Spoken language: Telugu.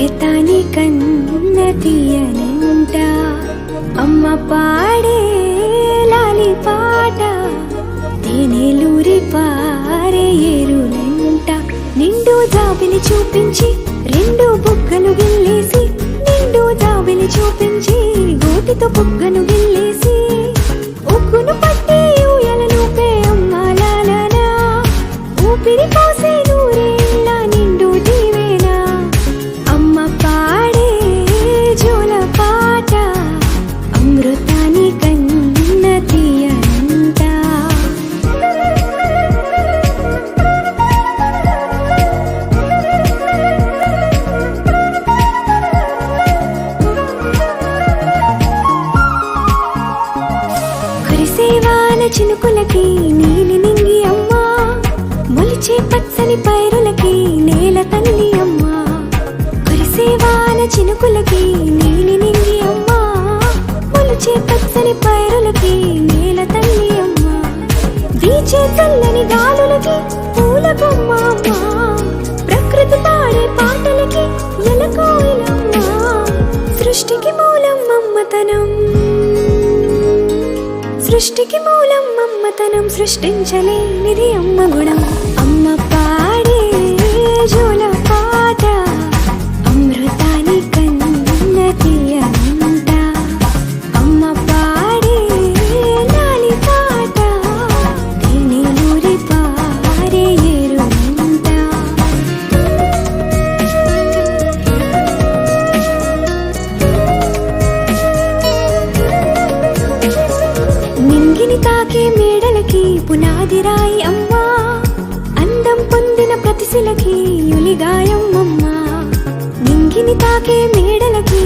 అమృతాని కన్న తీయనంట అమ్మ పాడే లాలి పాట తేనెలూరి పారే ఏరులంట నిండు జాబిలి చూపించి రెండు బుగ్గలు గిల్లేసి నిండు జాబిలి చూపించి గోటితో బుగ్గను గిల్లేసి ఉక్కును పట్టి ఊయలను పే అమ్మాలనా ఊపిరి పోసే నూరేళ్ళ నిండు దీవేనా అమ్మ పాడే జోల పాట అమృతాని కన్న తీయనంట కురిసేవాన చినుకులకి నీలి నింగి అమ్మా మొలిచే పచ్చని పైరులకి నేల తల్లి అమ్మా కురిసేవాన చినుకులకి నీలి నింగి అమ్మా మొలిచే పచ్చని పైరులకి నేల తల్లి అమ్మా వీచే చల్లని గాలులకి పూల బొమ్మ అమ్మా ప్రకృతి పాడే పాటలకి ఎలకోయిలమ్మా సృష్టికి మూలం మమ్మతనం సృష్టికి మూలం మమ్మతనం సృష్టించలేనిది అమ్మ గుణం అమ్మ పాడే జోల పాట అమృతాని కన్న తీయనంట అమ్మ పాడే లాలి పాట తేనెలూరి పారే ఏరులంట నింగిని తాకే మేడలకి పునాది రాయి అమ్మా అందం పొందిన ప్రతిశిలకి యులిగాయం అమ్మా నింగిని తాకే మేడలకి